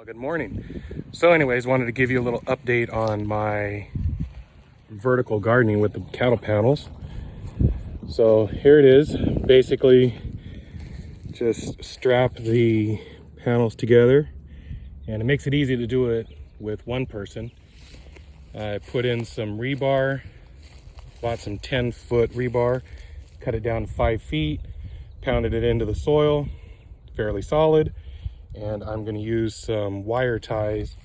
Good morning. So anyways, wanted to give you a little update on my vertical gardening with the cattle panels. So here it is. Basically just strap the panels together, and it makes it easy to do it with one person. I put in some rebar, bought some 10-foot rebar, cut it down to 5 feet, pounded it into the soil, fairly solid. And I'm going to use some wire ties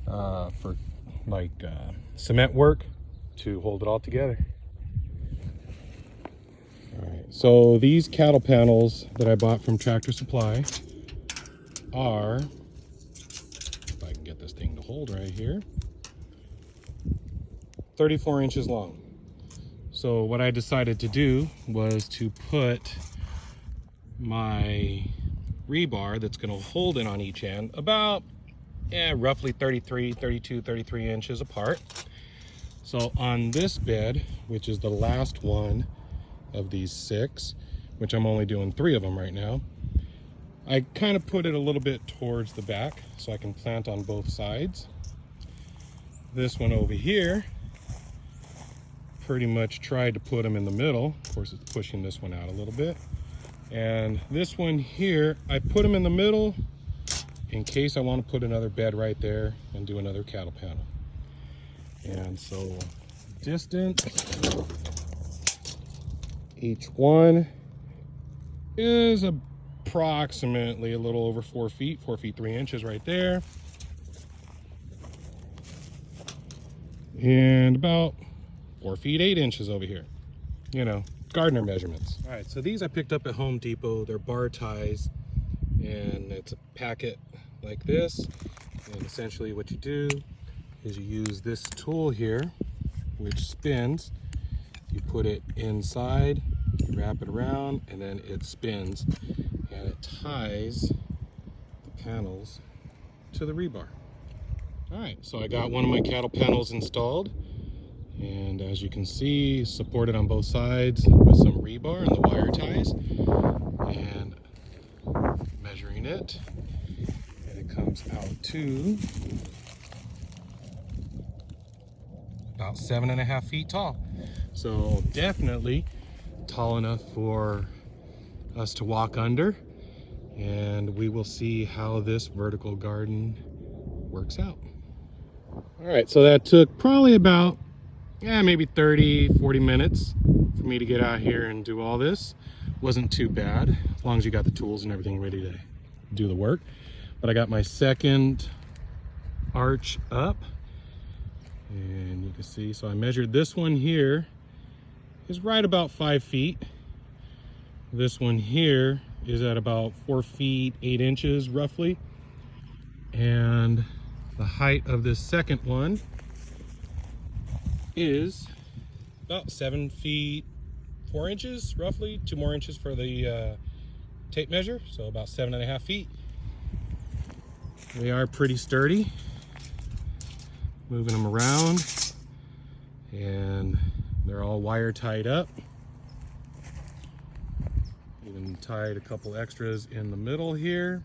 for cement work to hold it all together. All right, so these cattle panels that I bought from Tractor Supply are, if I can get this thing to hold right here, 34 inches long. So what I decided to do was to put my rebar that's going to hold it on each end about roughly 33 inches apart. So on this bed, which is the last one of these 6, which I'm only doing 3 of them right now, I kind of put it a little bit towards the back so I can plant on both sides. This one over here, pretty much tried to put them in the middle. Of course, it's pushing this one out a little bit. And this one here, I put them in the middle in case I want to put another bed right there and do another cattle panel. And so distance, each one is approximately a little over 4 feet, 4 feet 3 inches right there. And about 4 feet 8 inches over here. You know, gardener measurements. All right, so these I picked up at Home Depot. They're bar ties, and it's a packet like this. And essentially what you do is you use this tool here, which spins. You put it inside, you wrap it around, and then it spins, and it ties the panels to the rebar. All right, so I got one of my cattle panels installed. And as you can see, supported on both sides with some rebar and the wire ties. And measuring it, and it comes out to about 7.5 feet tall. So definitely tall enough for us to walk under. And we will see how this vertical garden works out. All right, so that took probably about maybe 30-40 minutes for me to get out here and do all this. Wasn't too bad, as long as you got the tools and everything ready to do the work. But I got my second arch up, and you can see, so I measured this one here is right about 5 feet. This one here is at about 4 feet 8 inches roughly. And the height of this second one is about 7 feet 4 inches roughly, 2 more inches for the tape measure, so about 7.5 feet. They are pretty sturdy. Moving them around, and they're all wire tied up. Even tied a couple extras in the middle here.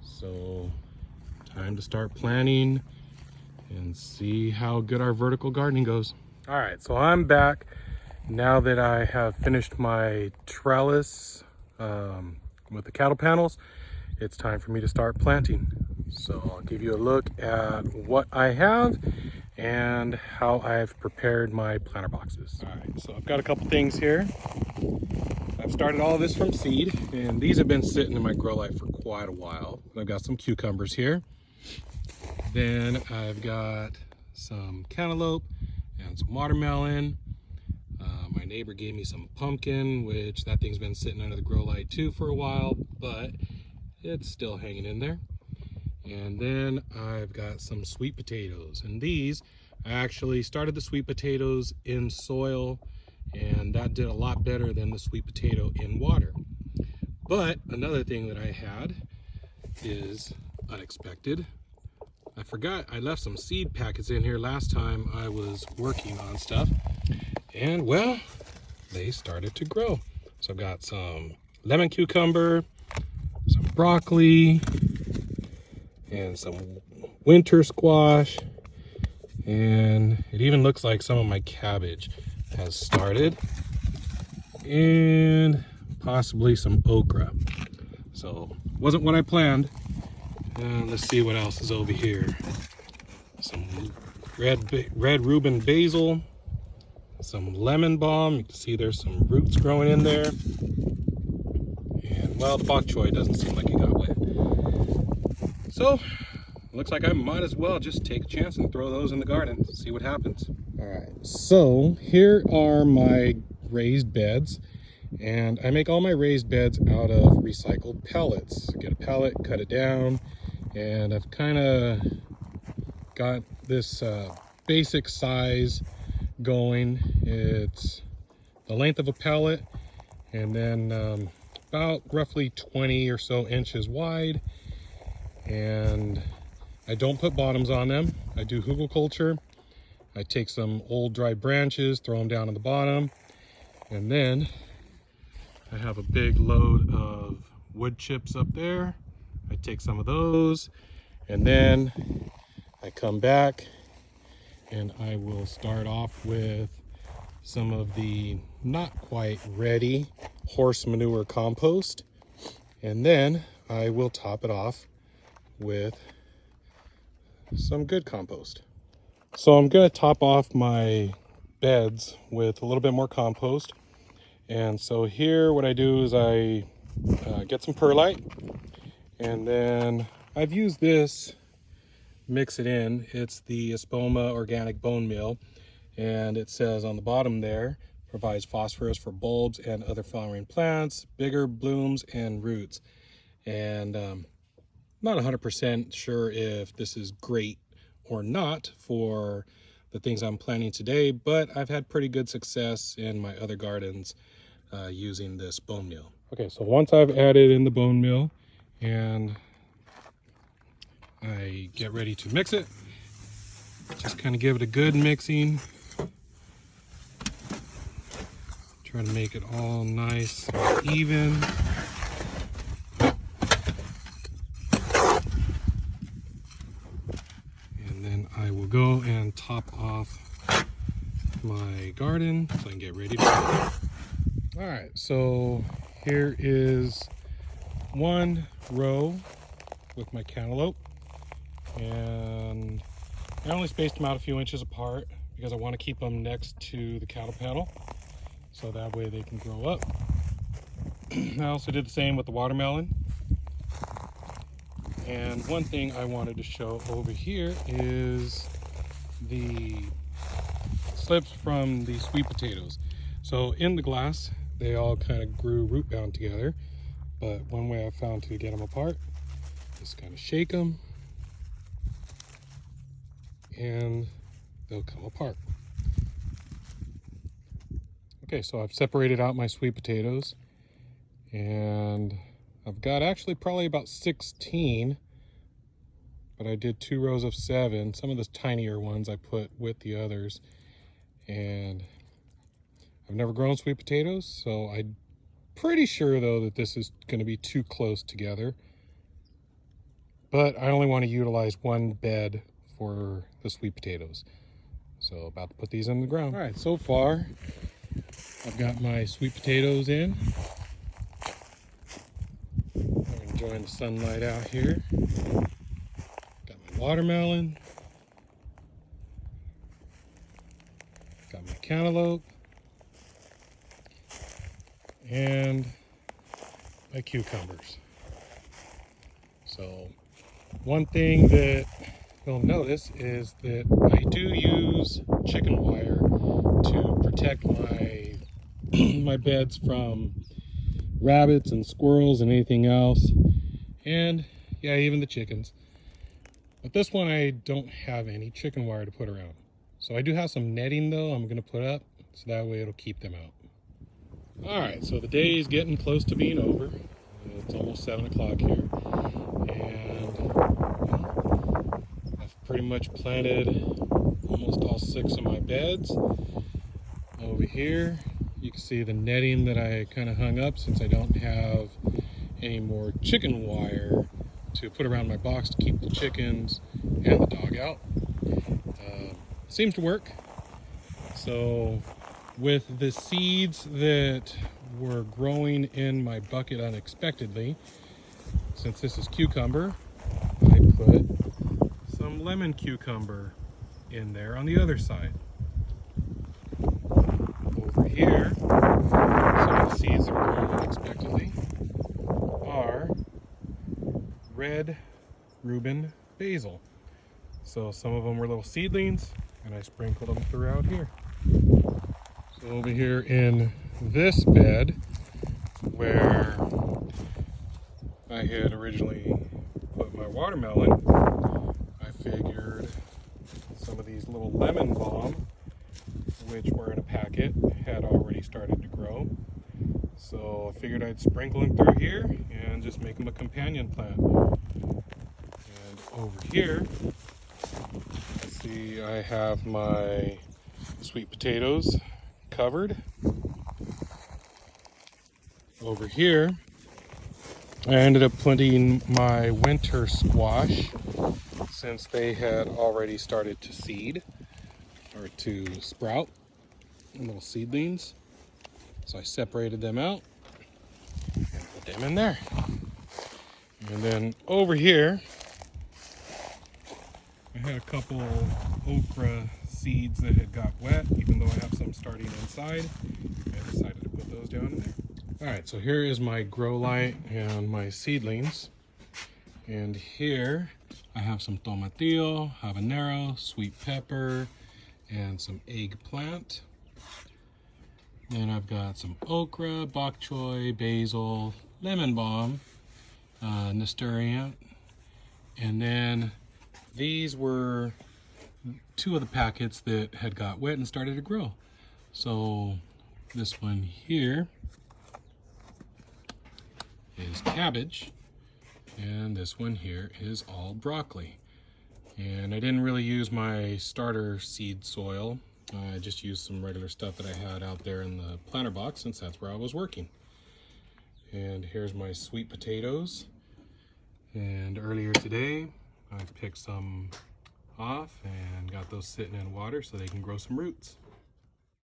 So time to start planting and see how good our vertical gardening goes. All right, so I'm back now that I have finished my trellis with the cattle panels. It's time for me to start planting. So I'll give you a look at what I have and how I've prepared my planter boxes. All right, so I've got a couple things here. I've started all of this from seed, and these have been sitting in my grow light for quite a while. I've got some cucumbers here. Then I've got some cantaloupe and some watermelon. My neighbor gave me some pumpkin, which that thing's been sitting under the grow light too for a while, but it's still hanging in there. And then I've got some sweet potatoes, and these, I actually started the sweet potatoes in soil, and that did a lot better than the sweet potato in water. But another thing that I had is unexpected. I forgot I left some seed packets in here last time I was working on stuff, and well, they started to grow. So I've got some lemon cucumber, some broccoli, and some winter squash, and it even looks like some of my cabbage has started, and possibly some okra. So wasn't what I planned. Let's see what else is over here. Some red Reuben basil, some lemon balm. You can see there's some roots growing in there. And well, the bok choy doesn't seem like it got wet. So looks like I might as well just take a chance and throw those in the garden, see what happens. All right, so here are my raised beds, and I make all my raised beds out of recycled pellets. Get a pellet, cut it down, and I've kind of got this basic size going. It's the length of a pellet, and then about roughly 20 or so inches wide. And I don't put bottoms on them. I do hugelkultur. I take some old dry branches, throw them down on the bottom, and then I have a big load of wood chips up there. I take some of those, and then I come back and I will start off with some of the not quite ready horse manure compost, and then I will top it off with some good compost. So I'm going to top off my beds with a little bit more compost. And so here what I do is I get some perlite, and then I've used this, mix it in. It's the Espoma organic bone meal, and it says on the bottom there, provides phosphorus for bulbs and other flowering plants, bigger blooms and roots. And not 100% sure if this is great or not for the things I'm planting today, but I've had pretty good success in my other gardens using this bone meal. Okay, so once I've added in the bone meal and I get ready to mix it, just kind of give it a good mixing. Try to make it all nice and even. I will go and top off my garden so I can get ready to go. All right, so here is one row with my cantaloupe, and I only spaced them out a few inches apart because I want to keep them next to the cattle panel so that way they can grow up. I also did the same with the watermelon. And one thing I wanted to show over here is the slips from the sweet potatoes. So in the glass, they all kind of grew root bound together. But one way I found to get them apart is kind of shake them and they'll come apart. Okay, so I've separated out my sweet potatoes, and I've got actually probably about 16, but I did 2 rows of 7. Some of the tinier ones I put with the others. And I've never grown sweet potatoes, so I'm pretty sure though that this is going to be too close together. But I only want to utilize one bed for the sweet potatoes. So about to put these in the ground. All right, so far I've got my sweet potatoes in. Enjoying the sunlight out here. Got my watermelon. Got my cantaloupe. And my cucumbers. So one thing that you'll notice is that I do use chicken wire to protect my my beds from rabbits and squirrels and anything else, and yeah, even the chickens. But this one I don't have any chicken wire to put around. So I do have some netting though I'm going to put up, so that way it'll keep them out. All right, so the day is getting close to being over. It's almost 7 o'clock here, and I've pretty much planted almost all 6 of my beds. Over here you can see the netting that I kind of hung up since I don't have any more chicken wire to put around my box to keep the chickens and the dog out. Seems to work. So with the seeds that were growing in my bucket unexpectedly, since this is cucumber, I put some lemon cucumber in there on the other side. Over here, some of the seeds that were growing unexpectedly are red Reuben basil. So some of them were little seedlings, and I sprinkled them throughout here. So over here in this bed, where I had originally put my watermelon, I figured some of these little lemon balm, which were in a packet, had already started to grow. So I figured I'd sprinkle them through here and just make them a companion plant. And over here, see, I have my sweet potatoes covered. Over here, I ended up planting my winter squash since they had already started to seed or to sprout, little seedlings. So I separated them out and put them in there. And then over here, I had a couple okra seeds that had got wet, even though I have some starting inside. I decided to put those down in there. All right, so here is my grow light and my seedlings. And here I have some tomatillo, habanero, sweet pepper, and some eggplant. Then I've got some okra, bok choy, basil, lemon balm, nasturtium, and then these were two of the packets that had got wet and started to grow. So this one here is cabbage, and this one here is all broccoli. And I didn't really use my starter seed soil. I just used some regular stuff that I had out there in the planter box since that's where I was working. And here's my sweet potatoes. And earlier today, I picked some off and got those sitting in water so they can grow some roots.